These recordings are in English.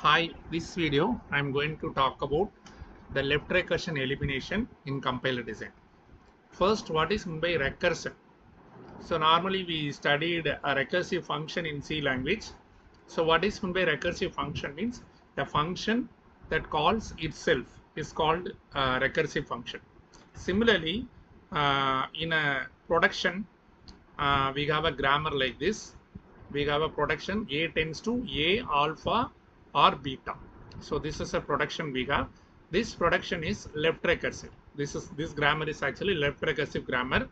Hi, this video I am going to talk about the left recursion elimination in compiler design. First, what is meant by recursion? So normally we studied a recursive function in C language. So what is meant by recursive function means the function that calls itself is called a recursive function. Similarly, in a production, we have a grammar like this. We have a production A tends to A alpha or beta. So this is a production we have. This production is left recursive. This grammar is actually left recursive grammar.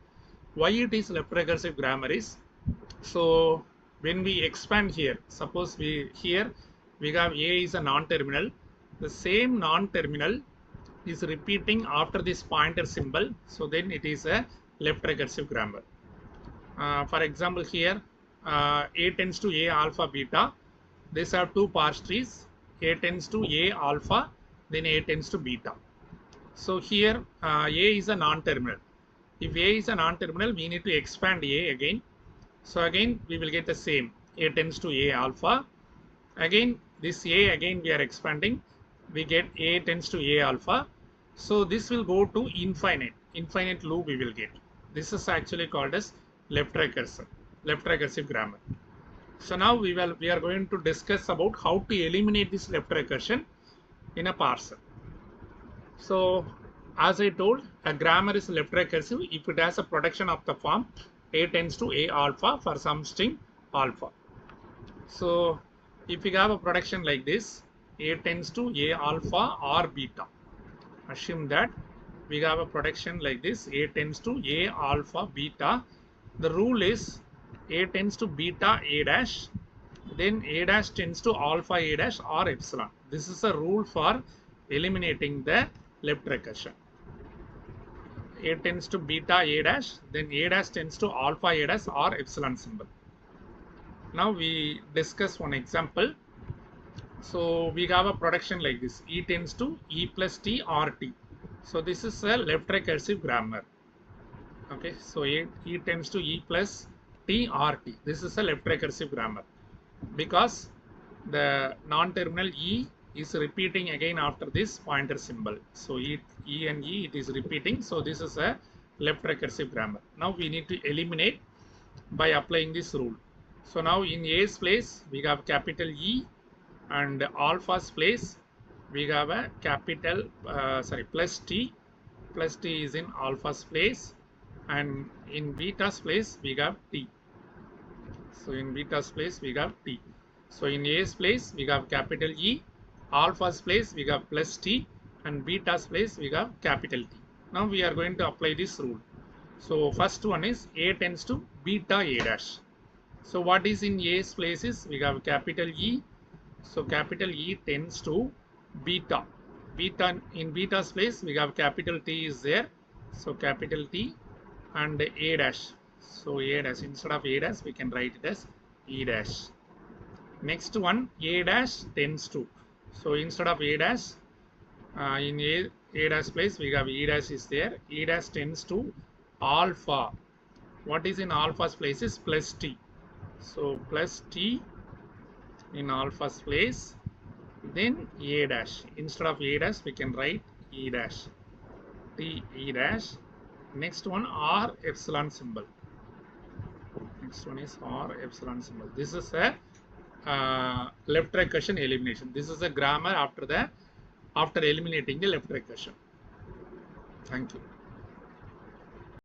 Why it is left recursive grammar is, so when we expand here, suppose we have A is a non-terminal. The same non-terminal is repeating after this pointer symbol. So then it is a left recursive grammar. For example, here A tends to A alpha beta. These are two parse trees. A tends to A alpha, then A tends to beta. So here A is a non-terminal. If A is a non-terminal, we need to expand A again. So again we will get the same. A tends to A alpha. Again this A again we are expanding. We get A tends to A alpha. So this will go to infinite loop we will get. This is actually called as left recursive grammar. So now we are going to discuss about how to eliminate this left recursion in a parser. So as I told, a grammar is left recursive if it has a production of the form A tends to A alpha for some string alpha. So if we have a production like this, A tends to A alpha or beta. Assume that we have a production like this, A tends to A alpha beta. The rule is A tends to beta A dash, then A dash tends to alpha A dash or epsilon. This is a rule for eliminating the left recursion. A tends to beta A dash, then A dash tends to alpha A dash or epsilon symbol. Now we discuss one example. So we have a production like this, E tends to E plus T or T. So this is a left recursive grammar. Okay, so E tends to E plus T or T. This is a left recursive grammar because the non-terminal E is repeating again after this pointer symbol. So E and E it is repeating. So this is a left recursive grammar. Now we need to eliminate by applying this rule. So now in A's place we have capital E, and alpha's place we have a capital plus T. Plus T is in alpha's place, and in beta's place we have T. So in beta's place we have T. So in A's place we have capital E, alpha's place we have plus T, and beta's place we have capital T. Now we are going to apply this rule. So first one is A tends to beta A dash. So what is in A's place is we have capital E. So capital E tends to beta. Beta in beta's place we have capital T is there. So capital T and A dash. So A dash, instead of A dash we can write it as E dash. Next one, A dash tends to. So instead of A dash, in A dash place we have E dash is there. E dash tends to alpha. What is in alpha's place is plus T. So plus T in alpha's place, then A dash. Instead of A dash we can write E dash. T E dash. Next one R epsilon symbol. Next one is R epsilon symbol. This is a left recursion elimination. This is a grammar after eliminating the left recursion. Thank you.